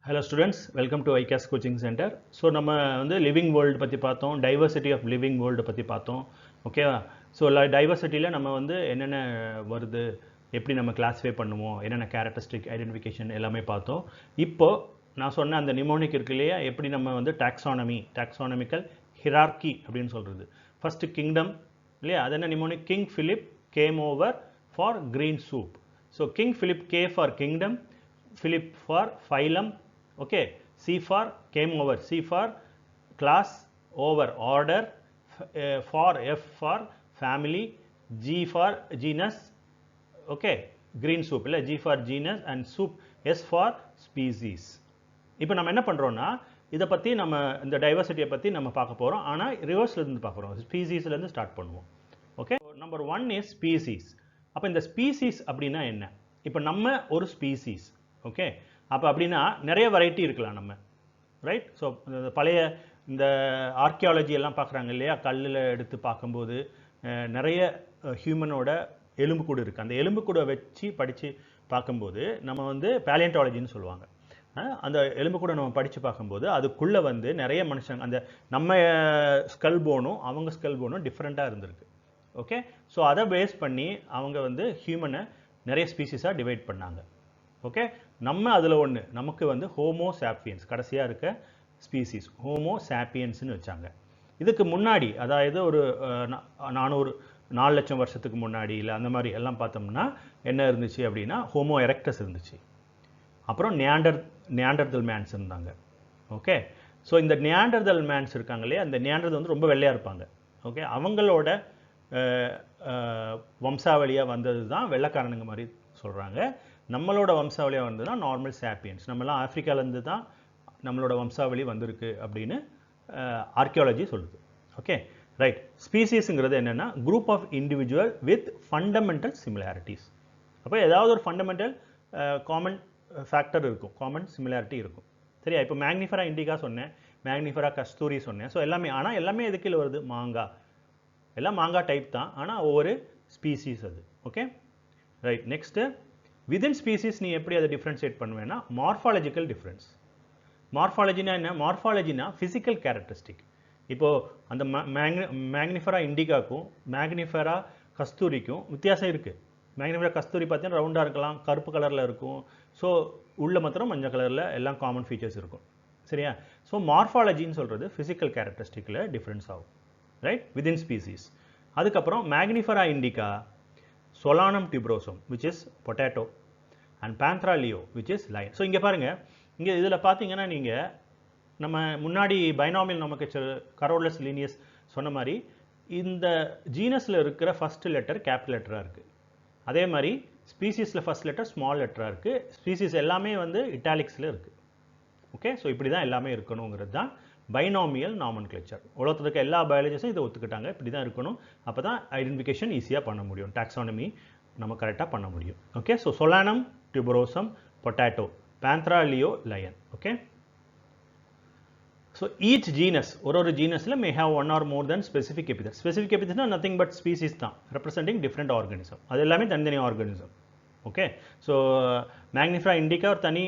Hello students, welcome to ICAS coaching center. So நம்ம வந்து living world பத்தி பார்த்தோம், diversity of living world பத்தி பார்த்தோம். ஓகேவா? ஸோ டைவர்சிட்டியில் நம்ம வந்து என்னென்ன வருது, எப்படி நம்ம கிளாஸிஃபை பண்ணுவோம், என்னென்ன கேரக்டரிஸ்டிக் ஐடென்டிஃபிகேஷன் எல்லாமே பார்த்தோம். இப்போ நான் சொன்ன அந்த நிமோனிக் இருக்கு இல்லையா, எப்படி நம்ம வந்து டாக்ஸானமிக்கல் ஹிரார்கி அப்படின்னு சொல்கிறது. ஃபர்ஸ்ட் கிங்டம் இல்லையா, அது என்ன mnemonic? King Philip came over for green soup. So king Philip K for kingdom, Philip for phylum, okay. C for came over, C for class, over order, for F for family, G for genus, okay. Green soup இல்ல, G for genus and soup, S for species. இப்போ நம்ம என்ன பண்றோம்னா, இதை பற்றி நம்ம இந்த டைவர்சிட்டியை பற்றி நம்ம பார்க்க போகிறோம். ஆனால் ரிவர்ஸ்லேருந்து பார்க்குறோம், ஸ்பீசிஸ்லேருந்து ஸ்டார்ட் பண்ணுவோம். Okay, number 1 is species. அப்போ இந்த ஸ்பீசிஸ் அப்படின்னா என்ன? இப்போ நம்ம ஒரு ஸ்பீசிஸ், ஓகே. அப்போ அப்படின்னா நிறைய வெரைட்டி இருக்கலாம் நம்ம, ரைட். ஸோ பழைய இந்த ஆர்கியாலஜி எல்லாம் பார்க்குறாங்க இல்லையா, கல்லில் எடுத்து பார்க்கும்போது நிறைய ஹியூமனோட எலும்புக்கூடு இருக்குது. அந்த எலும்புக்கூடை வச்சு படித்து பார்க்கும்போது நம்ம வந்து பேலியன்டாலஜின்னு சொல்லுவாங்க. அந்த எலும்புக்கூடை நம்ம படித்து பார்க்கும்போது அதுக்குள்ளே வந்து நிறைய மனுஷங்க, அந்த நம்ம ஸ்கல் போனும் அவங்க ஸ்கல் போனும் டிஃப்ரெண்ட்டாக இருந்திருக்கு. ஓகே, ஸோ அதை பேஸ் பண்ணி அவங்க வந்து ஹியூமனை நிறைய ஸ்பீசிஸாக டிவைட் பண்ணாங்க. ஓகே, நம்ம அதில் ஒன்று, நமக்கு வந்து ஹோமோ சாப்பியன்ஸ் கடைசியாக இருக்க ஸ்பீசிஸ் ஹோமோ சாப்பியன்ஸ்னு வச்சாங்க. இதுக்கு முன்னாடி, அதாவது ஒரு 4 லட்சம் வருஷத்துக்கு முன்னாடி இல்லை அந்த மாதிரி எல்லாம் பார்த்தோம்னா என்ன இருந்துச்சு அப்படின்னா, ஹோமோ எரெக்டஸ் இருந்துச்சு. அப்புறம் நியாண்டர்தல் மேன்ஸ் இருந்தாங்க. ஓகே, ஸோ இந்த நியாண்டர்தல் மேன்ஸ் இருக்காங்க இல்லையா, அந்த நியாண்டர்தல் வந்து ரொம்ப வெள்ளையாக இருப்பாங்க. ஓகே, அவங்களோட வம்சாவளியாக வந்தது தான் வெள்ளைக்காரனுங்க மாதிரி சொல்கிறாங்க. நம்மளோட வம்சாவளியாக வந்தது தான் நார்மல் சாப்பியன்ஸ். நம்மலாம் ஆஃப்ரிக்காலேருந்து தான் நம்மளோட வம்சாவளி வந்திருக்கு அப்படின்னு ஆர்கியாலஜி சொல்லுது. Okay, right. ஸ்பீசிஸுங்கிறது என்னென்னா group of individual with fundamental similarities. அப்போ ஏதாவது ஒரு ஃபண்டமெண்டல் காமன் ஃபேக்டர் இருக்கும், காமன் சிமிலாரிட்டி இருக்கும். சரியா? இப்போ மேக்னிஃபரா இண்டிகா சொன்னேன், மேக்னிஃபரா கஸ்தூரி சொன்னேன். ஸோ எல்லாமே, ஆனால் எல்லாமே எது கீழே வருது? மாங்காய். எல்லாம் மாங்காய் டைப் தான், ஆனால் ஒவ்வொரு ஸ்பீசிஸ் அது. Okay, right. Next, within species நீ எப்படி அதை டிஃப்ரென்ஷியேட் பண்ணுவேன்னா, மார்ஃபாலஜிக்கல் டிஃப்ரென்ஸ். மார்ஃபாலஜினா என்ன? மார்ஃபாலஜினா ஃபிசிக்கல் கேரக்டரிஸ்டிக். இப்போது அந்த மேக்னிஃபரா இண்டிகாக்கும் மேக்னிஃபரா கஸ்தூரிக்கும் வித்தியாசம் இருக்குது. மேக்னிஃபரா கஸ்தூரி பார்த்தீங்கன்னா ரவுண்டாக இருக்கலாம், கருப்பு கலரில் இருக்கும். ஸோ உள்ள மாத்திரம் மஞ்சள் கலரில் எல்லாம் காமன் ஃபீச்சர்ஸ் இருக்கும். சரியா? ஸோ மார்ஃபாலஜின்னு சொல்கிறது ஃபிசிக்கல் கேரக்டரிஸ்டிக்கில் டிஃப்ரென்ஸ் ஆகும், ரைட், விதின் ஸ்பீசிஸ். அதுக்கப்புறம் மேக்னிஃபரா Indica, Solanum tuberosum which is potato and Panthera leo which is lion. So இங்கே பாருங்கள், இங்கே இதில் பார்த்தீங்கன்னா நீங்கள் நம்ம முன்னாடி பைனாமியல் நோமென்க்ளேச்சர் கரோலஸ் லீனியஸ் சொன்ன மாதிரி இந்த ஜீனஸில் இருக்கிற ஃபர்ஸ்ட் லெட்டர் கேபிட்டல் லெட்டராக இருக்குது. அதே மாதிரி ஸ்பீசிஸில் ஃபர்ஸ்ட் லெட்டர் ஸ்மால் லெட்டராக இருக்குது. ஸ்பீசிஸ் எல்லாமே வந்து இட்டாலிக்ஸில் இருக்குது. ஓகே, ஸோ இப்படி தான் எல்லாமே இருக்கணுங்கிறது தான் பைனாமியல் நாமென்க்ளேச்சர். உலகத்தில் இருக்க எல்லா பயாலஜிஸ்டும் இதை ஒத்துக்கிட்டாங்க, இப்படி தான் இருக்கணும். அப்போ தான் ஐடென்டிஃபிகேஷன் ஈஸியாக பண்ண முடியும், டாக்ஸானமி நம்ம கரெக்டாக பண்ண முடியும். Okay, so solanum tuberosum potato, panthera leo lion. Okay, so each genus, ஒரு ஜீனஸில் may have one or more then specific epithet. Specific எபிதெட்னா நத்திங் பட் ஸ்பீசிஸ் தான், ரெப்ரசென்டிங் டிஃப்ரெண்ட் ஆர்கானிசம். அது எல்லாமே தனித்தனி organism. Okay, so mangifera indica ஒரு தனி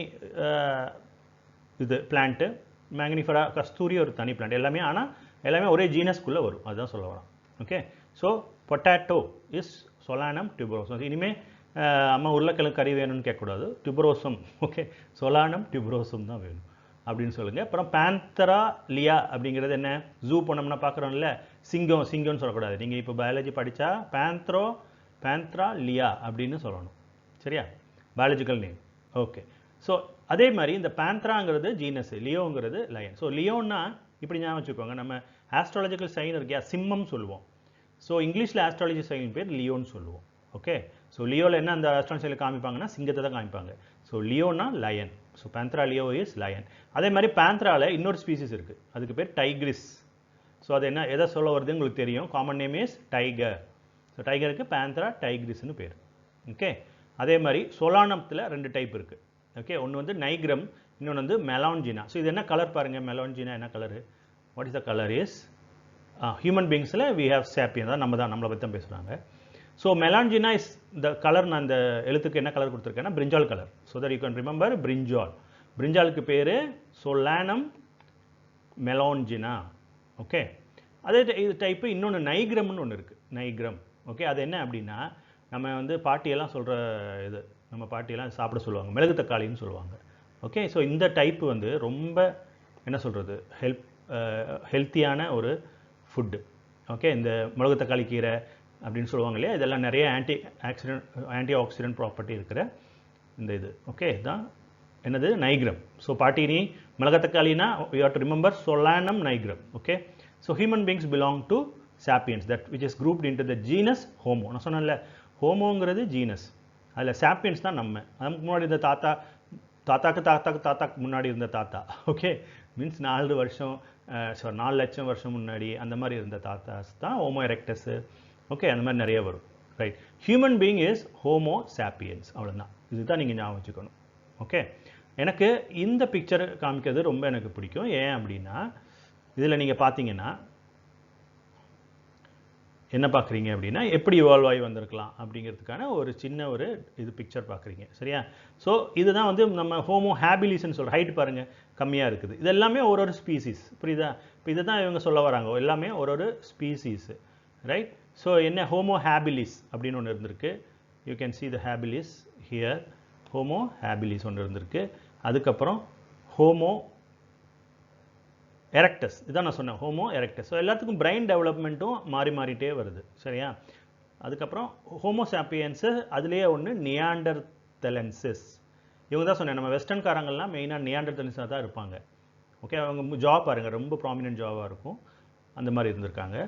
இது பிளான்ட்டு, மேக்னிஃபரா கஸ்தூரி ஒரு தனி பிளான்ட். எல்லாமே, ஆனால் எல்லாமே ஒரே ஜீனஸ்குள்ளே வரும், அதுதான் சொல்ல வரோம். Okay, so potato is சொலானம் tuberosum. இனிமேல் அம்மா உருளைக்கிழங்கு கறி வேணும்னு கேட்கக்கூடாது, டியூபரோசம். ஓகே, சொலானம் டியூபரோசம் தான் வேணும் அப்படின்னு சொல்லுங்கள். அப்புறம் பேந்தரா லியா அப்படிங்கிறது என்ன? ஜூ போனோம்னா பார்க்குறோம்ல, சிங்கம்னு சொல்லக்கூடாது. நீங்கள் இப்போ பயாலஜி படித்தா பேந்த்ரா லியா அப்படின்னு சொல்லணும். சரியா? Biological name. ஓகே, ஸோ அதே மாதிரி இந்த பேந்த்ராங்கிறது ஜீனஸ், லியோங்கிறது லயன். ஸோ லியோன்னா இப்படி ஞாபகம் வச்சுக்கோங்க, நம்ம ஆஸ்ட்ராலஜிக்கல் சைன் இருக்கியா, சிம்மம் சொல்லுவோம். ஸோ இங்கிலீஷில் ஆஸ்ட்ராலஜி சைன் பேர் லியோன்னு சொல்லுவோம். ஓகே, ஸோ லியோவில் என்ன அந்த ஆஸ்ட்ராலஜி சைனில் காமிப்பாங்கன்னா சிங்கத்தை தான் காமிப்பாங்க. ஸோ லியோனா lion. So panthera leo is lion. அதே மாதிரி பேந்த்ராவில் இன்னொரு ஸ்பீசிஸ் இருக்குது, அதுக்கு பேர் டைக்ரிஸ். ஸோ அது என்ன, எதை சொல்ல வருது உங்களுக்கு தெரியும், common name is tiger. So டைகருக்கு பேந்த்ரா டைக்ரிஸ்னு பேர். ஓகே, அதே மாதிரி சொலானத்தில் 2 டைப் இருக்குது. ஓகே, ஒன்று வந்து நைக்ரம், இன்னொன்று வந்து மெலான்ஜினா. ஸோ இது என்ன கலர் பாருங்கள், மெலான்ஜினா என்ன colour? What is the colour is, human பீங்ஸில் வி ஹேவ் சாப்பியன் தான், நம்மளை பற்றி தான் பேசுகிறாங்க. So melongena is the colour. நான் இந்த எழுத்துக்கு என்ன கலர் கொடுத்துருக்கேன்னா brinjal colour. So that you can remember brinjal. பிரிஞ்சாலுக்கு பேர் சொலானம் மெலான்ஜினா. ஓகே, அதே இது டைப்பு இன்னொன்று நைக்ரம்னு ஒன்று இருக்குது, நைக்ரம். ஓகே, அது என்ன அப்படின்னா நம்ம வந்து பாட்டியெல்லாம் சொல்கிற இது, நம்ம பாட்டியெல்லாம் சாப்பிட சொல்லுவாங்க, மிளகு தக்காளின்னு சொல்லுவாங்க. ஓகே, ஸோ இந்த டைப்பு வந்து ரொம்ப என்ன சொல்கிறது ஹெல்த்தியான ஒரு ஃபுட்டு. ஓகே, இந்த மிளகு தக்காளி கீரை அப்படின்னு சொல்லுவாங்க இல்லையா, இதெல்லாம் நிறைய ஆன்டி ஆக்சிடென்ட் ப்ராப்பர்ட்டி இருக்கிற இந்த இது. ஓகே, இதுதான் என்னது நைக்ரம். ஸோ பாட்டி நீ மிளகு தக்காளினா you have to remember solanum nigrum. Okay, so human beings belong to sapiens that which is grouped into the genus homo. நான் சொன்னேன்ல ஹோமோங்கிறது ஜீனஸ், அதில் சாப்பியன்ஸ் தான் நம்ம. அதுக்கு முன்னாடி இருந்த தாத்தாக்கு முன்னாடி இருந்த தாத்தா. ஓகே, மீன்ஸ் 4 வருஷம் 4 லட்சம் வருஷம் முன்னாடி அந்த மாதிரி இருந்த தாத்தாஸ் தான் ஹோமோ எரெக்டஸு. ஓகே, அந்த மாதிரி நிறைய வரும். Right, human being is homo sapiens, அவ்வளோதான். இதுதான் நீங்கள் ஞாபகம் வச்சுக்கணும். ஓகே, எனக்கு இந்த பிக்சர் காமிக்கிறது ரொம்ப எனக்கு பிடிக்கும். ஏன் அப்படின்னா இதில் நீங்கள் பார்த்தீங்கன்னா என்ன பார்க்குறீங்க அப்படின்னா எப்படி இவால்வ் ஆகி வந்திருக்கலாம் அப்படிங்கிறதுக்கான ஒரு சின்ன ஒரு இது பிக்சர் பார்க்குறீங்க. சரியா? ஸோ இதுதான் வந்து நம்ம ஹோமோ ஹேபிலிஸ்ன்னு சொல்கிற, ஹைட் பாருங்கள் கம்மியாக இருக்குது. இது எல்லாமே ஒரு ஸ்பீசிஸ், புரியுதா? இப்போ இதை தான் இவங்க சொல்ல வராங்க, எல்லாமே ஒரு ஸ்பீசிஸு. ரைட், ஸோ என்ன ஹோமோ ஹேபிலிஸ் அப்படின்னு ஒன்று இருந்திருக்கு. You can see the habilis here. Homo habilis ஒன்று இருந்திருக்கு. அதுக்கப்புறம் ஹோமோ எரெக்டஸ், இதான் நான் சொன்னேன், ஹோமோ எரெக்டஸ். ஸோ எல்லாத்துக்கும் பிரெயின் டெவலப்மெண்ட்டும் மாறிட்டே வருது. சரியா? அதுக்கப்புறம் ஹோமோ சாப்பியன்ஸு, அதுலேயே ஒன்று நியாண்டர்தலன்சிஸ். இவங்க தான் சொன்னேன், நம்ம வெஸ்டர்ன்காரங்கள்லாம் மெயினாக நியாண்டர்தலன்ஸாக தான் இருப்பாங்க. ஓகே, அவங்க ஜாப் பாருங்கள் ரொம்ப ப்ராமினென்ட் ஜாபாக இருக்கும், அந்த மாதிரி இருந்திருக்காங்க.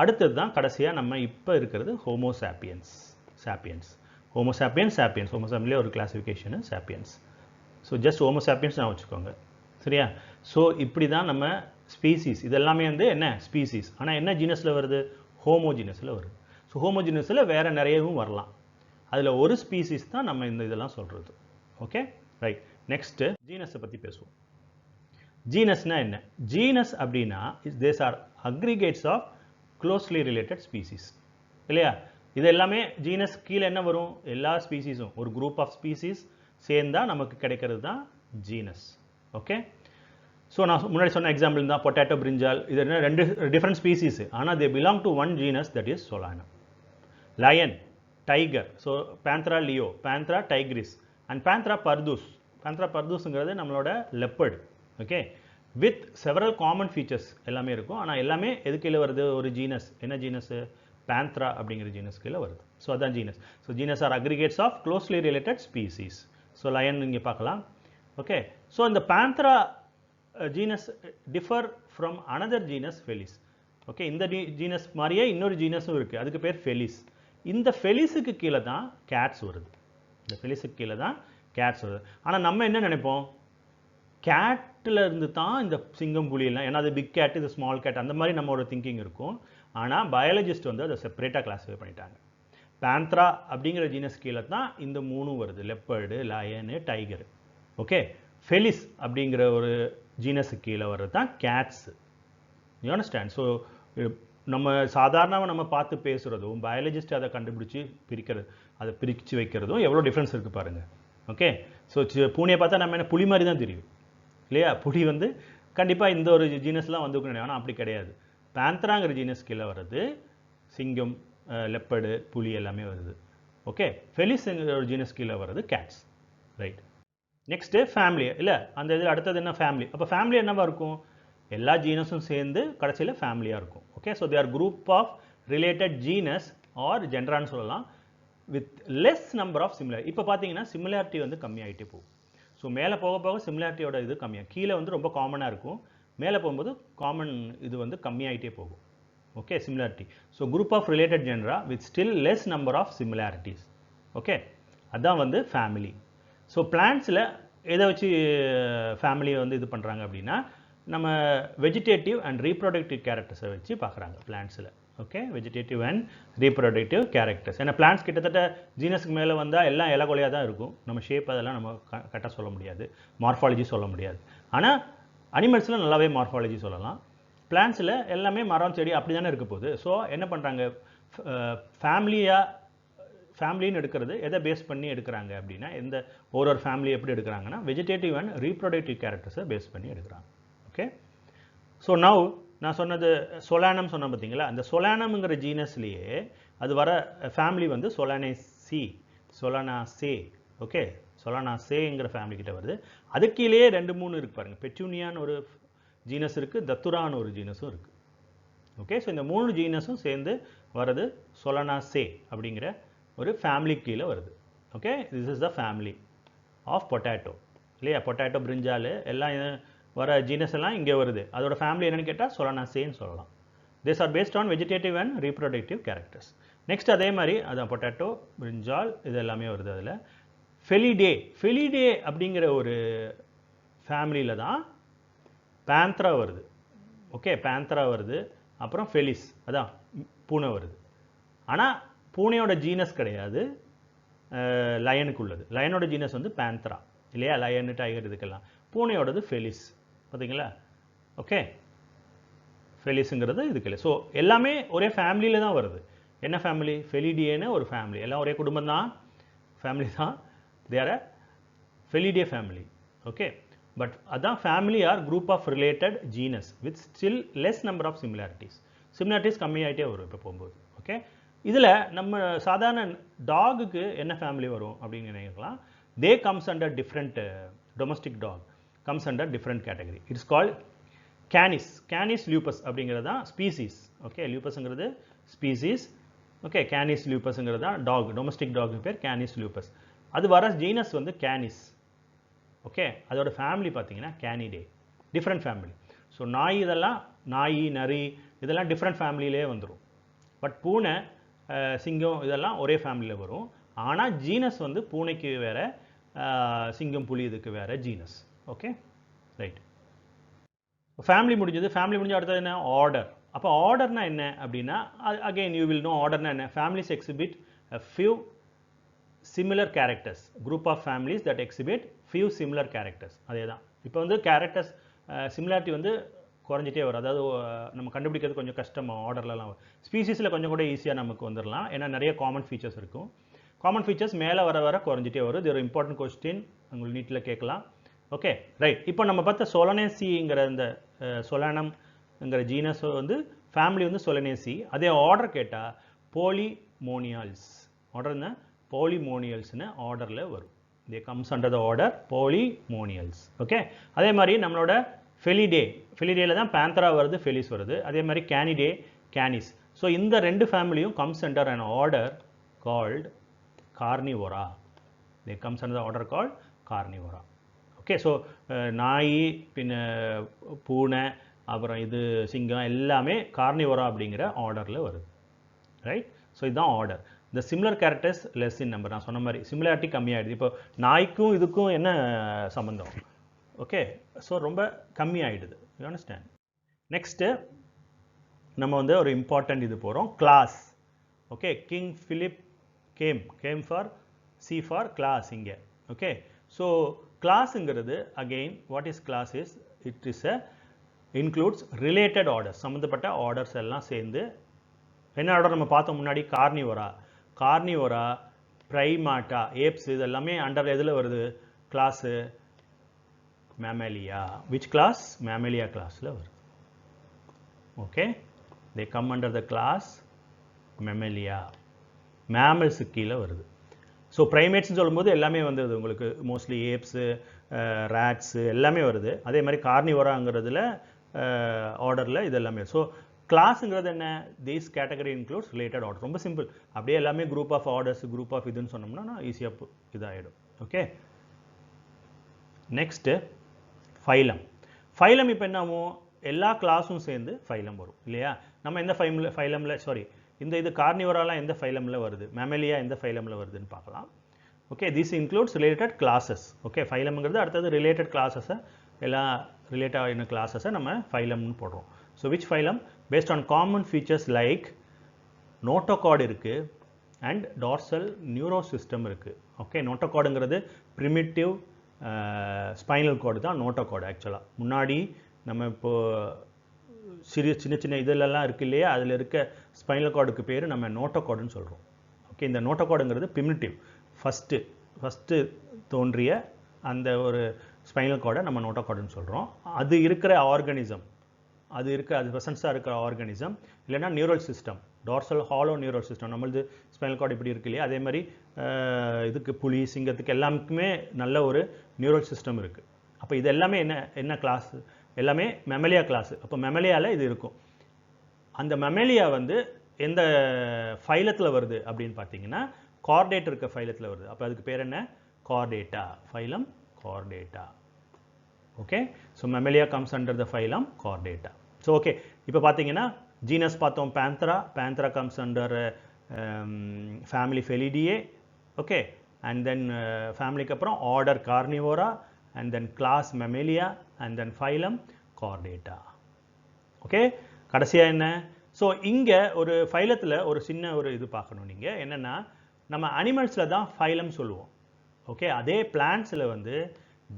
அடுத்தது தான் கடைசியாக நம்ம இப்போ இருக்கிறது homo sapiens. Homo sapiens homo சாப்பியன்ஸ்லேயே ஒரு classification sapiens. So just homo sapiens நான் வச்சுக்கோங்க. சரியா? ஸோ இப்படி தான் நம்ம ஸ்பீசிஸ், இதெல்லாமே வந்து என்ன ஸ்பீசிஸ், ஆனால் என்ன ஜீனஸில் வருது? ஹோமோஜீனஸில் வருது. ஸோ ஹோமோஜீனஸில் வேறு நிறையவும் வரலாம், அதில் ஒரு ஸ்பீசிஸ் தான் நம்ம இந்த இதெல்லாம் சொல்கிறது. Okay, right. நெக்ஸ்ட்டு ஜீனஸை பற்றி பேசுவோம். ஜீனஸ்னால் என்ன? ஜீனஸ் அப்படின்னா these are aggregates of closely related species, இல்லையா? இது எல்லாமே ஜீனஸ் கீழே என்ன வரும்? எல்லா ஸ்பீசிஸும், ஒரு குரூப் ஆஃப் ஸ்பீசிஸ் சேர்ந்தால் நமக்கு கிடைக்கிறது தான் ஜீனஸ். ஓகே, ஸோ நான் முன்னாடி சொன்ன எக்ஸாம்பிள் தான் பொட்டேட்டோ, பிரிஞ்சால், இது என்ன 2 டிஃப்ரெண்ட் ஸ்பீசிஸ், ஆனால் they belong to one genus, that is solanum. Lion, tiger, so panthera leo, panthera tigris and panthera pardus. Panthera பர்தூஸுங்கிறது நம்மளோட leopard. Okay, with several common features எல்லாமே இருக்கும், ஆனால் எல்லாமே எது கீழே வருது? ஒரு ஜீனஸ். என்ன ஜீனஸு? பேந்த்ரா அப்படிங்கிற ஜீனஸ் கீழே வருது. ஸோ அதான் genus. So genus are aggregates of closely related species. So lion இங்கே பார்க்கலாம். ஓகே, ஸோ இந்த panthera genus differ from another genus felis. Okay, இந்த ஜீனஸ் மாதிரியே இன்னொரு ஜீனஸும் இருக்குது, அதுக்கு பேர் ஃபெலிஸ். இந்த ஃபெலிஸுக்கு கீழே தான் கேட்ஸ் வருது. இந்த ஃபெலிஸுக்கு கீழே தான் கேட்ஸ் வருது. ஆனால் நம்ம என்ன நினைப்போம்? கேட்டில் இருந்து தான் இந்த சிங்கம், புலியெல்லாம், ஏன்னா அது பிக் கேட், இது ஸ்மால் கேட், அந்த மாதிரி நம்மளோட திங்கிங் இருக்கும். ஆனால் பயாலஜிஸ்ட் வந்து அதை செப்பரேட்டாக கிளாஸிஃபை பண்ணிட்டாங்க. பேந்த்ரா அப்படிங்கிற ஜீனஸ் கீழே தான் இந்த 3 வருது, leopard, line, tiger. Okay, Felix அப்படிங்கிற ஒரு ஜீனஸுக்கு கீழே வர்றது தான் கேட்ஸு. You understand? ஸோ நம்ம சாதாரணமாக நம்ம பார்த்து பேசுகிறதும் பயாலஜிஸ்ட் அதை கண்டுபிடிச்சி அதை பிரித்து வைக்கிறதும் எவ்வளோ டிஃப்ரென்ஸ் இருக்குது பாருங்கள். ஓகே, ஸோ பூனையை பார்த்தா நம்ம என்ன புலி மாதிரி தான் தெரியும், இல்லையா? புலி வந்து கண்டிப்பாக இந்த ஒரு ஜீனஸ்லாம் வந்துக்கணும், ஆனால் அப்படி கிடையாது. பேந்த்ராங்கிற ஜீனஸ் கீழே வர்றது சிங்கம், லெப்பர்டு, புலி எல்லாமே வருது. ஓகே, ஃபெலிஸ்ங்கிற ஒரு ஜீனஸ் கீழே வர்றது கேட்ஸ். ரைட், நெக்ஸ்ட்டு ஃபேமிலி, இல்லை அந்த இதில் அடுத்தது என்ன? ஃபேமிலி. அப்போ ஃபேமிலி என்னவா இருக்கும்? எல்லா ஜீனஸும் சேர்ந்து கடைசியில் ஃபேமிலியாக இருக்கும். Okay, so they are group of related genus or ஜென்ரான்னு சொல்லலாம், with less number of similar. இப்போ பார்த்தீங்கன்னா சிமிலாரிட்டி வந்து கம்மியாகிட்டே போகும். ஸோ மேலே போக போக சிமிலாரிட்டியோட இது கம்மியாக, கீழே வந்து ரொம்ப காமனாக இருக்கும், மேலே போகும்போது காமன் இது வந்து கம்மியாகிட்டே போகும். Okay, similarity. So group of related genera with still less number of similarities. Okay, அதுதான் வந்து ஃபேமிலி. ஸோ பிளான்ட்ஸில் எதை வச்சு ஃபேமிலியை வந்து இது பண்ணுறாங்க அப்படின்னா, நம்ம வெஜிடேட்டிவ் அண்ட் ரீப்ரொடக்டிவ் கேரக்டர்ஸை வச்சு பார்க்குறாங்க பிளான்ட்ஸில். Okay, vegetative and reproductive characters. ஏன்னா பிளான்ட்ஸ் கிட்டத்தட்ட ஜீனஸ்க்கு மேலே வந்தால் எல்லாம் இலகொலையாக தான் இருக்கும், நம்ம ஷேப் அதெல்லாம் நம்ம கரெக்டாக சொல்ல முடியாது, மார்ஃபாலஜி சொல்ல முடியாது. ஆனால் அனிமல்ஸில் நல்லாவே மார்ஃபாலஜி சொல்லலாம். பிளான்ட்ஸில் எல்லாமே மரம், செடி அப்படி தானே இருக்க போகுது. ஸோ என்ன பண்ணுறாங்க? ஃபேமிலின்னு எடுக்கிறது எதை பேஸ் பண்ணி எடுக்கிறாங்க அப்படின்னா எந்த ஒரு ஃபேமிலி எப்படி எடுக்கிறாங்கன்னா வெஜிடேட்டிவ் அண்ட் ரீப்ரொடக்டிவ் கேரக்டர்ஸை பேஸ் பண்ணி எடுக்கிறாங்க. ஓகே, ஸோ நவ் நான் சொன்னது சொலானம் சொன்னேன் பார்த்தீங்களா, அந்த சொலானம்ங்கிற ஜீனஸ்லேயே அது வர ஃபேமிலி வந்து சொலானேசி, சொலானாசே. ஓகே, சொலானாசேங்கிற ஃபேமிலி கிட்ட வருது. அது கீழேயே 2-3 இருக்கு பாருங்கள். பெட்டூனியான்னு ஒரு ஜீனஸ் இருக்குது, தத்துரான்னு ஒரு ஜீனஸும் இருக்குது. ஓகே, ஸோ இந்த 3 ஜீனஸும் சேர்ந்து வரது சொலானாசே அப்படிங்கிற ஒரு ஃபேமிலி கீழே வருது. Okay, this is the family of potato இல்லையா. பொட்டேட்டோ, பிரிஞ்சால் எல்லாம் வர ஜீனஸ் எல்லாம் இங்கே வருது. அதோட ஃபேமிலி என்னென்னு கேட்டால் சொலானாசேன்னு சொல்லலாம். This are based on vegetative and reproductive characters. Next அதே மாதிரி அதான் பொட்டேட்டோ, பிரிஞ்சால் இது எல்லாமே வருது. அதில் ஃபெலிடே, ஃபெலிடே அப்படிங்கிற ஒரு ஃபேமிலியில் தான் பேந்த்ரா வருது. ஓகே, பேந்த்ரா வருது. அப்புறம் ஃபெலிஸ், அதான் பூனை வருது. ஆனால் பூனையோட ஜீனஸ் கிடையாது, லயனுக்கு உள்ளது. லயனோட ஜீனஸ் வந்து பேந்த்ரா இல்லையா, லயனு, டைகர் இதுக்கெல்லாம். பூனையோடது ஃபெலிஸ், பார்த்தீங்களா. ஓகே, ஃபெலிஸுங்கிறது இதுக்கு இல்லை. ஸோ எல்லாமே ஒரே ஃபேமிலியில் தான் வருது. என்ன ஃபேமிலி? ஃபெலிடியேன்னு ஒரு ஃபேமிலி, எல்லாம் ஒரே குடும்பம் தான், ஃபேமிலி தான். They are a felidae family. Okay, but அதான் family are group of related genus with still less number of similarities. Similarities கம்மியாகிட்டே வரும் இப்போ போகும்போது. ஓகே, இதில் நம்ம சாதாரண டாகுக்கு என்ன ஃபேமிலி வரும் அப்படின்னு நினைக்கலாம். They comes under different, domestic dog comes under different category. It's called canis. Canis lupus அப்படிங்கிறது தான் ஸ்பீசிஸ். ஓகே, லியூபஸ்ங்கிறது ஸ்பீசிஸ். ஓகே, கேனிஸ் லியூபஸ்ங்கிறது தான் டாக், டொமஸ்டிக் டாக் பேர் கேனிஸ் லியூபஸ். அது வர ஜீனஸ் வந்து கேனிஸ். ஓகே, அதோட ஃபேமிலி பார்த்தீங்கன்னா கேனிடே, டிஃப்ரெண்ட் ஃபேமிலி. ஸோ நாய், இதெல்லாம் நாய், நரி இதெல்லாம் டிஃப்ரெண்ட் ஃபேமிலியிலே வந்துடும். பட் பூனை, சிங்கம் இதெல்லாம் ஒரே ஃபேமிலியில் வரும். ஆனால் ஜீனஸ் வந்து பூனைக்கு வேறு, சிங்கம், புலி இதுக்கு வேறு ஜீனஸ். Okay, right. ஃபேமிலி முடிஞ்சது. ஃபேமிலி முடிஞ்ச அடுத்தது என்ன? ஆர்டர். அப்போ ஆர்டர்னா என்ன அப்படின்னா, அகெயின் யூ வில் நோ ஆர்டர்னா என்ன. Families exhibit a few similar characters, group of families that exhibit few similar characters. அதே தான். இப்போ வந்து கேரக்டர்ஸ் சிமிலாரிட்டி வந்து குறைஞ்சிட்டே வரும். அதாவது நம்ம கண்டுபிடிக்கிறது கொஞ்சம் கஷ்டம் ஆர்டர்லலாம். ஸ்பீசிஸில் கொஞ்சம் கூட ஈஸியாக நமக்கு வந்துடலாம், ஏன்னா நிறைய காமன் ஃபீச்சர்ஸ் இருக்கும். காமன் ஃபீச்சர்ஸ் மேலே வர வர குறைஞ்சிட்டே வரும். இது ஒரு இம்பார்ட்டன்ட் கொஸ்டின், உங்களுக்கு நீட்டில் கேட்கலாம். Okay, right. இப்போ நம்ம பார்த்த சொலனேசிங்கிற இந்த சொலானம்ங்கிற ஜீனஸ் வந்து ஃபேமிலி வந்து சொலனேசி. அதே ஆர்டர் கேட்டால் போலிமோனியல்ஸ். ஆர்டர் என்ன? போலிமோனியல்ஸ்னு ஆர்டரில் வரும். They comes under the order polemoniales. Okay, அதே மாதிரி நம்மளோட ஃபெலிடே, ஃபெலிடேல தான் பேந்த்ரா வருது, ஃபெலிஸ் வருது. அதே மாதிரி கேனிடே, கேனிஸ். ஸோ இந்த 2 ஃபேமிலியும் comes under an order called Carnivora. They comes under the order called Carnivora. Okay, so நாய், பின்ன பூனை, அப்புறம் இது சிங்கம் எல்லாமே கார்னிவோரா அப்படிங்கிற ஆர்டரில் வருது. ரைட். ஸோ இதுதான் ஆர்டர். இந்த சிமிலர் கேரக்டர்ஸ் லெஸ் இன் நம்பர். நான் சொன்ன மாதிரி சிமிலாரிட்டி கம்மியாகிடுது. இப்போ நாய்க்கும் இதுக்கும் என்ன சம்மந்தம்? ஓகே, ஸோ ரொம்ப கம்மியாகிடுது. You understand. நெக்ஸ்ட்டு நம்ம வந்து ஒரு இம்பார்ட்டன்ட் இது போகிறோம், class. Okay, king philip came for C for class இங்கே. ஓகே, ஸோ கிளாஸுங்கிறது again what is class is it is a includes related orders. சம்மந்தப்பட்ட ஆர்டர்ஸ் எல்லாம் சேர்ந்து என்ன ஆர்டர் நம்ம பார்த்தோம் முன்னாடி? கார்னிவோரா, கார்னிவோரா, பிரைமாட்டா, ஏப்ஸ் இதெல்லாமே அண்டர் எதில் வருது? Class mammalia. Which class? Mammalia கிளாஸில் வருது. Okay, they come under the class mammalia. Mammals கீழே வருது. ஸோ ப்ரைமேட்ஸ்னு சொல்லும்போது எல்லாமே வந்தது உங்களுக்கு, மோஸ்ட்லி ஏப்ஸு, ரேட்ஸு எல்லாமே வருது. அதே மாதிரி கார்னிவோராங்கிறதுல ஆர்டரில் இது எல்லாமே. ஸோ கிளாஸுங்கிறது என்ன? These category includes related order. ரொம்ப சிம்பிள். அப்படியே எல்லாமே group of orders, group of இதுன்னு சொன்னோம்னா ஈஸியாக இதாகிடும். Okay, next phylum. ஃபைலம் இப்போ என்ன ஆகும்? எல்லா கிளாஸும் சேர்ந்து ஃபைலம் வரும் இல்லையா. நம்ம எந்த ஃபைலமில் சாரி இந்த இது கார்னிவோராலாம் எந்த ஃபைலமில் வருது, மேமேலியா எந்த ஃபைலமில் வருதுன்னு பார்க்கலாம். Okay, this includes related classes. Okay, ஃபைலம்ங்கிறது அடுத்தது ரிலேட்டட் கிளாஸஸை, எல்லாம் ரிலேட்டட் ஆகின கிளாஸஸை நம்ம ஃபைலம்னு போடுறோம். So which phylum? Based on common features like notochord இருக்குது அண்ட் டார்சல் நியூரோ சிஸ்டம் இருக்குது. ஓகே, நோட்டோகார்டுங்கிறது ப்ரிமிட்டிவ் ஸ்பைனல் கார்டு தான் நோட்டோகார்டு. ஆக்சுவலாக முன்னாடி நம்ம இப்போது சின்ன சின்ன இதிலெல்லாம் இருக்குது இல்லையா, அதில் இருக்க ஸ்பைனல் கார்டுக்கு பேர் நம்ம நோட்டோகார்டுன்னு சொல்கிறோம். ஓகே, இந்த நோட்டோகார்டுங்கிறது பிரிமிட்டிவ், ஃபஸ்ட்டு தோன்றிய அந்த ஒரு ஸ்பைனல் கார்டை நம்ம நோட்டோகார்டுன்னு சொல்கிறோம். அது இருக்கிற ஆர்கனிசம், அது ப்ரெசன்ஸாக இருக்கிற ஆர்கனிசம், இல்லைன்னா neural system, dorsal hollow neural system. நம்மளது ஸ்பைனல் கார்டு இப்படி இருக்கு இல்லையா, அதே மாதிரி இதுக்கு புலி, சிங்கத்துக்கு எல்லாருக்குமே நல்ல ஒரு நியூரல் சிஸ்டம் இருக்குது. அப்போ இது எல்லாமே என்ன கிளாஸ்? எல்லாமே மெமலியா கிளாஸ். அப்போ மெமலியாவில் இது இருக்கும். அந்த மெமலியா வந்து எந்த ஃபைலத்தில் வருது அப்படின்னு பார்த்தீங்கன்னா கார்டேட் இருக்க ஃபைலத்தில் வருது. அப்போ அதுக்கு பேர் என்ன? Chordata, phylum chordata. Okay, so mammalia comes under the phylum chordata. So okay, இப்போ பார்த்தீங்கன்னா ஜீனஸ் பார்த்தோம் panthera comes under family felidae. Okay, and then ஃபேமிலிக்கு அப்புறம் order carnivora, and then class Mammalia, and then phylum Chordata. Okay, கடைசியா என்ன? So இங்கே ஒரு ஃபைலத்தில் ஒரு சின்ன ஒரு இது பார்க்கணும் நீங்கள். என்னென்னா நம்ம அனிமல்ஸில் தான் ஃபைலம் சொல்லுவோம். ஓகே, அதே பிளான்ட்ஸில் வந்து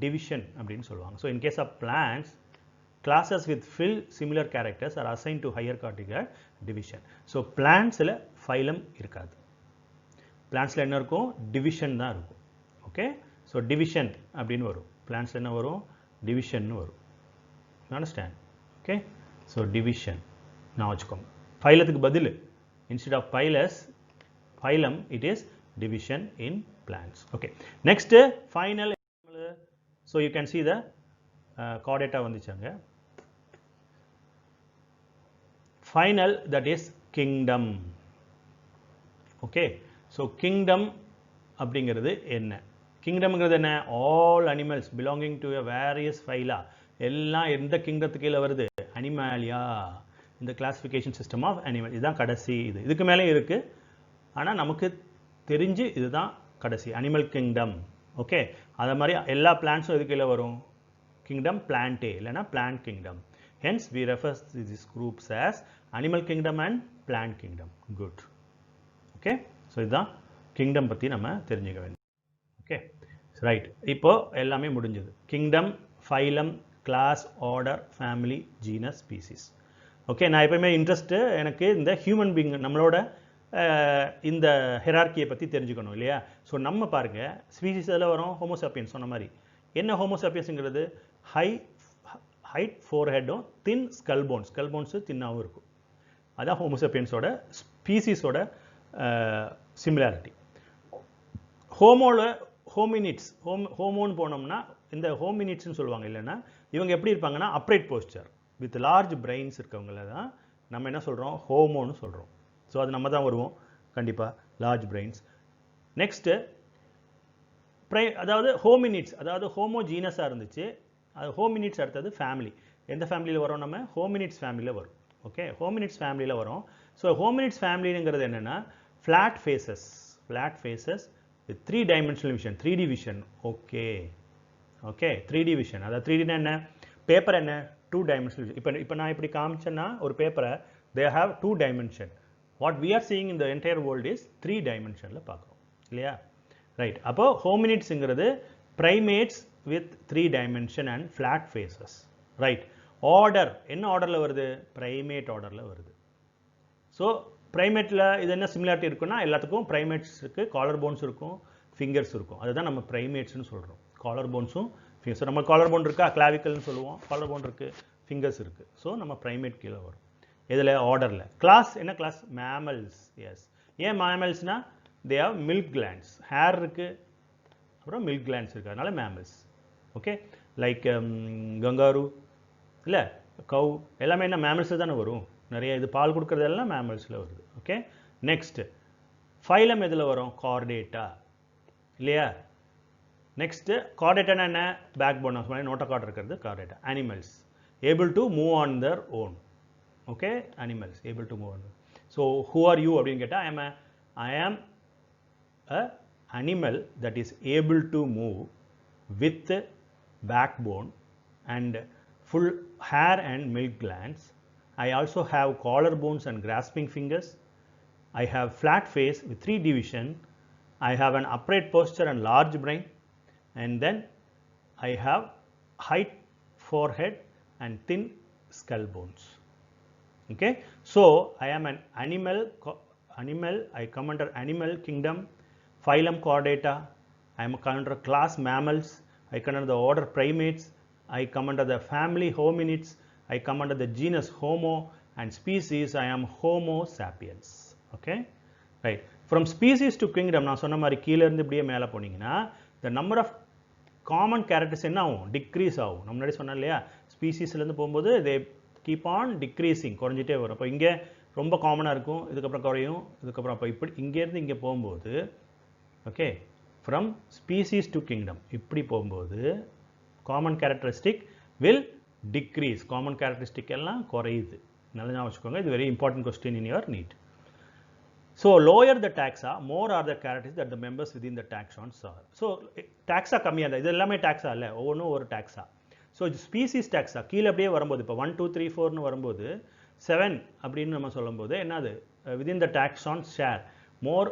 டிவிஷன் அப்படின்னு சொல்லுவாங்க. So in case of plants, classes with fill similar characters are assigned to higher category division. So பிளான்ட்ஸில் ஃபைலம் இருக்காது. பிளான்ட்ஸில் என்ன இருக்கும்? டிவிஷன் தான் இருக்கும். ஓகே, ஸோ டிவிஷன் அப்படின்னு வரும். பிளான்ட்ஸில் என்ன வரும்? டிவிஷன் வரும். அண்டர்ஸ்டாண்ட்? ஓகே, ஸோ டிவிஷன் நான் வச்சுக்கோங்க. ஃபைலத்துக்கு பதில் instead of phylum it is division in plants. Okay, next final. So you can see the chordata வந்துச்சாங்க. Final, that is kingdom. Okay, so kingdom அப்படிங்கிறது என்ன? கிங்டம்ங்கிறது என்ன? All animals belonging to a various phyla, எல்லாம் எந்த கிங்டத்துக்கு கீழே வருது? Animalia, இந்த கிளாசிஃபிகேஷன் சிஸ்டம் ஆஃப் அனிமல். இதுதான் கடைசி. இதுக்கு மேலே இருக்குது, ஆனால் நமக்கு தெரிஞ்சு இதுதான் கடைசி அனிமல் கிங்டம். ஓகே, அதை மாதிரி எல்லா பிளான்ட்ஸும் இது கீழே வரும். கிங்டம் பிளான்டே, இல்லைன்னா plant kingdom. Hence we refers this groups as animal kingdom and plant kingdom. Good. Okay, so இதுதான் கிங்டம் பற்றி நம்ம தெரிஞ்சுக்க வேண்டும். Okay, right. இப்போ எல்லாமே முடிஞ்சது. Kingdom, phylum, class, order, family, genus, species. Okay, நான் எப்பவுமே இன்ட்ரெஸ்ட்டு எனக்கு இந்த ஹியூமன் பீயிங், நம்மளோட இந்த ஹெரார்கியை பற்றி தெரிஞ்சுக்கணும் இல்லையா? ஸோ நம்ம பாருங்கள், ஸ்பீசிஸ் எல்லாம் வரும். ஹோமோசாப்பியன்ஸ் சொன்ன மாதிரி. என்ன ஹோமோசாப்பியன்ஸுங்கிறது? ஹைட் ஃபோர்ஹெட்டும் தின் ஸ்கல் போன்ஸு தின்னாகவும் இருக்கும். அதான் ஹோமோசாப்பியன்ஸோட ஸ்பீசிஸோட சிமிலாரிட்டி. ஹோமினிட்ஸ், ஹோமோன்னு போனோம்னா இந்த ஹோமினிட்ஸ்னு சொல்லுவாங்க. இல்லைன்னா இவங்க எப்படி இருப்பாங்கன்னா upright poster with large brains இருக்கவங்கள தான் நம்ம என்ன சொல்கிறோம்? ஹோமோன்னு சொல்கிறோம். ஸோ அது நம்ம தான் வருவோம் கண்டிப்பாக, லார்ஜ் பிரெயின்ஸ். நெக்ஸ்ட்டு அதாவது ஹோமினிட்ஸ், அதாவது ஹோமோஜீனஸாக இருந்துச்சு. அது ஹோமினிட்ஸ் அடுத்தது ஃபேமிலி. எந்த ஃபேமிலியில் வரும்? நம்ம ஹோமினிட்ஸ் ஃபேமிலியில் வரும். ஓகே, ஹோமினிட்ஸ் ஃபேமிலியில் வரும். ஸோ ஹோமினிட்ஸ் ஃபேமிலிங்கிறது என்னென்னா flat faces with 3-dimensional vision, 3D vision. Okay, 3D vision. அதாவது 3D என்ன? பேப்பர் என்ன? 2-dimensional vision. இப்போ நான் இப்படி காமிச்சேன்னா ஒரு பேப்பரை, they have 2 dimension. What we are seeing in the entire world is 3 dimensionல பார்க்குறோம் இல்லையா? ரைட். அப்போ ஹோமினிட்ஸுங்கிறது primates with 3 dimension and flat faces. Right. Order என்ன ஆர்டரில் வருது? ப்ரைமேட் ஆர்டரில் வருது. ஸோ ப்ரைமேட்டில் இது என்ன சிமிலாரிட்டி இருக்குன்னா, எல்லாத்துக்கும் ப்ரைமேட்ஸ் இருக்குது, காலர் போன்ஸ் இருக்கும், ஃபிங்கர்ஸ் இருக்கும். அதுதான் நம்ம ப்ரைமேட்ஸ்னு சொல்கிறோம். காலர் போன்ஸும் ஃபிங்கர்ஸ். நம்ம காலர் போன் இருக்கா, கிளாவிக்கல்னு சொல்லுவோம். காலர் போன் இருக்குது, ஃபிங்கர்ஸ் இருக்குது. ஸோ நம்ம ப்ரைமேட் கீழே வரும். இதில் ஆர்டரில். கிளாஸ் என்ன கிளாஸ்? மேமல்ஸ். எஸ். ஏன் மேமல்ஸ்னால் they have milk glands. Hair இருக்குது, அப்புறம் மில்க் கிளாண்ட்ஸ் இருக்குது, அதனால மேமல்ஸ். ஓகே, லைக் கங்காரு இல்லை கவ் எல்லாமே என்ன மேமல்ஸில் தானே வரும். நிறைய இது பால் கொடுக்குறது எல்லாம் மேமல்ஸில் வருது. ஓகே, நெக்ஸ்ட்டு ஃபைலம் எதில் வரும்? கார்டேட்டா இல்லையா? நெக்ஸ்ட்டு கார்டேட்டானா என்ன? பேக் போன் ஆஃப் நோட்டோகார்டு இருக்கிறது chordata. Animals able to move on their own. Okay, animals able to move on. So who are you அப்படின்னு கேட்டால் I am a animal that is able to move with back bone and full hair and milk glands. I also have collar bones and grasping fingers. I have flat face with 3 division. I have an upright posture and large brain. And then I have height forehead and thin skull bones. Okay, so I am an animal, I come under animal kingdom, phylum Chordata, I am under class mammals, I come under the order primates, I come under the family hominids, I come under the genus Homo, and species I am Homo sapiens. Okay, right. From species to kingdom, நான் சொன்ன மாதிரி கீழ இருந்து இப்படியே மேலே போனீங்கன்னா the number of common characters என்ன ஆகும், டிக்ரீஸ் ஆகும். நம்ம முன்னாடி சொன்னோம் இல்லையா, ஸ்பீசிஸ்லேருந்து போகும்போது they keep on decreasing, குறைஞ்சிட்டே வரும். அப்போ இங்கே ரொம்ப காமனாக இருக்கும், இதுக்கப்புறம் குறையும், இதுக்கப்புறம் அப்போ இப்படி இங்கேருந்து இங்கே போகும்போது okay, from species to kingdom இப்படி போகும்போது common characteristic will decrease, common characteristic எல்லாம் குறையுது. நல்லா ஞாபகம் வச்சுக்கோங்க, இது very important question in your NEET. So lower the taxa, more are the characters that the members within the taxons are. So taxa கம்மியாக இருந்தால் இது எல்லாமே taxa இல்லை, ஒவ்வொன்றும் ஒரு taxa. ஸோ ஸ்பீசிஸ் taxa கீழே அப்படியே வரும்போது இப்போ 1 2 3 4ன்னு வரும்போது 7 அப்படின்னு நம்ம சொல்லும்போது என்னது, within the taxons share more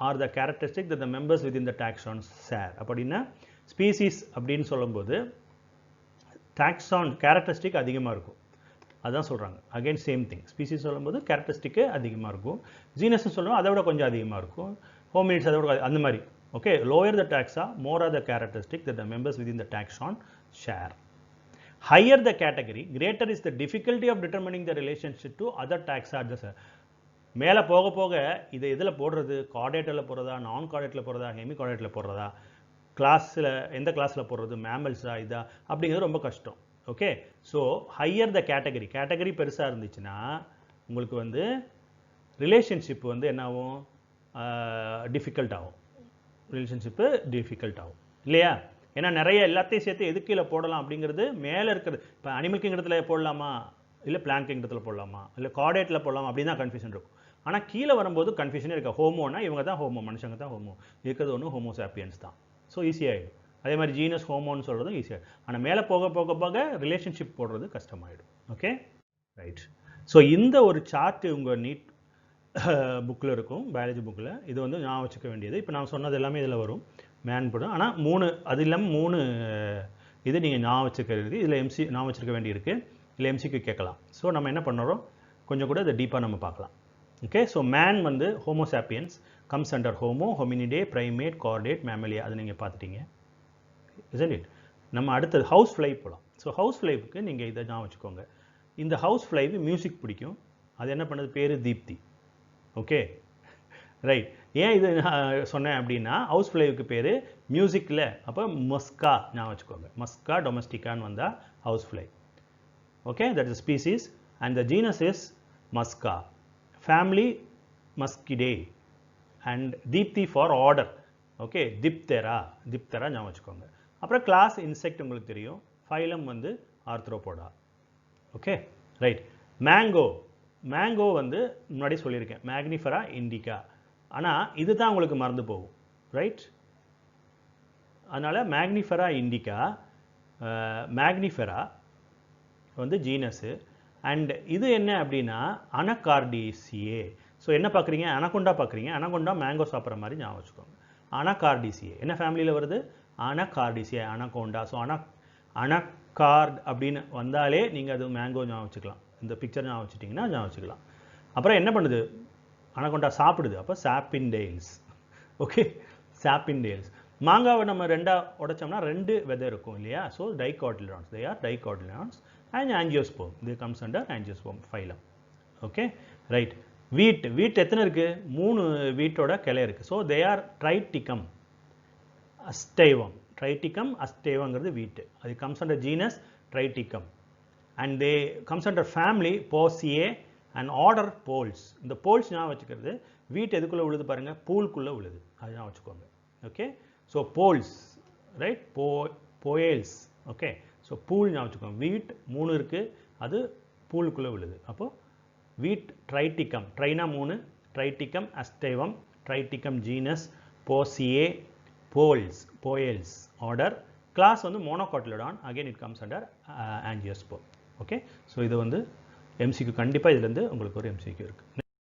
are the characteristics that the members within the taxons share. அப்படின்னா ஸ்பீசிஸ் அப்படின்னு சொல்லும்போது taxon கேரக்டரிஸ்டிக் அதிகமாக இருக்கும், அதான் சொல்கிறாங்க. அகைன் சேம் திங், ஸ்பீசிஸ் சொல்லும்போது கேரக்டரிஸ்டிக்கு அதிகமாக இருக்கும், ஜீனஸ்னு சொல்லுவோம் அதை விட கொஞ்சம் அதிகமாக இருக்கும், ஹோமினிட்ஸ் அதை விட அந்த மாதிரி. Okay, lower the taxa more are the characteristic that the members within the taxon share. Higher the category greater is the difficulty of determining the relationship to other taxa. Sir மேலே போக போக இதை இதில் போடுறது, கார்டேட்டில் போடுறதா, நான் கார்டேட்டில் போடுறதா, Hemi கார்டேட்டில் போடுறதா, கிளாஸில் எந்த கிளாஸில் போடுறது, மேமல்ஸா இதா அப்படிங்கிறது ரொம்ப கஷ்டம். Okay, so higher the category, category பெருசாக இருந்துச்சுன்னா உங்களுக்கு வந்து ரிலேஷன்ஷிப் வந்து என்ன ஆகும், டிஃபிகல்ட் ஆகும், ரிலேஷன்ஷிப்பு டிஃபிகல்ட் ஆகும் இல்லையா. ஏன்னா நிறைய எல்லாத்தையும் சேர்த்து எது கீழே போடலாம் அப்படிங்கிறது மேலே இருக்கிறது. இப்போ அனிமல் கிங்டத்தில் போடலாமா, இல்லை பிளான்ட் கிங்டத்தில் போடலாமா, இல்லை கார்டேட்டில் போடலாமா அப்படின்னு தான் கன்ஃபியூஷன் இருக்கும். ஆனால் கீழே வரும்போது கன்ஃபியூஷனே இருக்கா, ஹோமோனா இவங்க தான் ஹோமோ, மனுஷங்க தான் ஹோமோ, இருக்கிறது ஒன்று ஹோமோ சாப்பியன்ஸ் தான். ஸோ ஈஸியாகிடும். அதே மாதிரி ஜீனஸ் ஹோமோன்னு சொல்கிறதும் ஈஸியாக, ஆனால் மேலே போக போக போக ரிலேஷன்ஷிப் போடுறது கஷ்டமாயிடும். Okay right. ஸோ இந்த ஒரு சார்ட்டு உங்கள் நீட் புக்கில் இருக்கும், பயாலஜி புக்கில். இது வந்து ஞாபகம் வச்சுக்க வேண்டியது. இப்போ நான் சொன்னது எல்லாமே இதில் வரும், மேன் போடும். ஆனால் 3 அது இல்லாமல் 3 இது நீங்கள் ஞாபகம் வச்சுக்கிறது, இதில் ஞாபகம் வச்சுருக்க வேண்டியிருக்கு, இல்லை எம்சிக்கு கேட்கலாம். ஸோ நம்ம என்ன பண்ணுறோம், கொஞ்சம் கூட இதை டீப்பாக நம்ம பார்க்கலாம். ஓகே, ஸோ மேன் வந்து homo sapiens comes under homo, hominidae, primate, chordate, mammalia, அதை நீங்கள் பார்த்துட்டீங்க. isn't it? நம்ம அடுத்தது ஹவுஸ் ஃப்ளை போகலாம். ஸோ ஹவுஸ் ஃப்ளைவுக்கு நீங்கள் இதை ஞாபகம் வச்சுக்கோங்க. இந்த ஹவுஸ் ஃப்ளைவு மியூசிக் பிடிக்கும், அது என்ன பண்ணுது, பேர் தீப்தி. Okay right. ஏன் இது சொன்னேன் அப்படின்னா ஹவுஸ் ஃப்ளைவுக்கு பேர் மியூசிக்கில், அப்போ மஸ்கா ஞாபகம் வச்சுக்கோங்க. மஸ்கா டொமஸ்டிகான்னு வந்தால் house fly. Okay, that is species and the genus is musca, family muscidae, and diptera for order. Okay, diptera ஞாபகம் வச்சுக்கோங்க. அப்புறம் கிளாஸ் இன்செக்ட் உங்களுக்கு தெரியும், ஃபைலம் வந்து ஆர்த்ரோபோடா. Okay right. மேங்கோ வந்து முன்னாடி சொல்லியிருக்கேன், மேக்னிஃபெரா இண்டிகா. ஆனால் இது தான் உங்களுக்கு மறந்து போகும், ரைட். அதனால் மேக்னிஃபெரா இண்டிகா, மேக்னிஃபெரா வந்து ஜீனஸு, அண்ட் இது என்ன அப்படின்னா அனகார்டிசியே. ஸோ என்ன பார்க்குறீங்க, அனகொண்டா பார்க்குறீங்க, அனகொண்டா மேங்கோ சாப்பிட்ற மாதிரி ஞாபகம் வச்சுக்கோங்க. அனகார்டிசியே என்ன ஃபேமிலியில் வருது, அனகார்டிசியே, அனகோண்டா. ஸோ அனகார்ட் அப்படின்னு வந்தாலே நீங்கள் அது மேங்கோ ஞாபகம் வச்சுக்கலாம். இந்த பிக்சர் ஞாபகம் வச்சுட்டிங்கன்னா ஞாபகம் வச்சுக்கலாம். அப்புறம் என்ன பண்ணுது, அனகொண்டா சாப்பிடுது, அப்போ சாப்பின்டெயில்ஸ். ஓகே, சாப்பின்டெயில்ஸ். மாங்காவை நம்ம ரெண்டாக உடைச்சோம்னா 2 விதை இருக்கும் இல்லையா. So dicotyledons, they are dicotyledons and angiosperm, they comes under angiosperm phylum. Okay right. Wheat எத்தனை இருக்குது, 3 வீட்டோட கிளை இருக்குது. So they R ட்ரைட்டிகம் aestivum. ட்ரைட்டிகம் அஸ்டைவங்கிறது வீட்டு, அது comes under genus triticum, and they comes under family poaceae and order poales. இந்த poales ஞாபகம் வச்சுக்கிறது, வீட் எதுக்குள்ளே விழுது பாருங்கள், பூல்குள்ளே விழுது, அது ஞாபகம் வச்சுக்கோங்க. Okay, so poales right, poales. Okay, so pool ஞாபகம் வச்சுக்கோங்க. வீட் 3 இருக்குது, அது பூலுக்குள்ளே விழுது. அப்போது வீட் ட்ரைட்டிகம், ட்ரைனா 3, triticum aestivum, triticum genus, poaceae, poales order, class வந்து monocotyledon, again it comes under angiosperm. Okay, so இது வந்து எம்சிக்கு கண்டிப்பாக இதுலேருந்து உங்களுக்கு ஒரு எம்சிக்கு இருக்குது.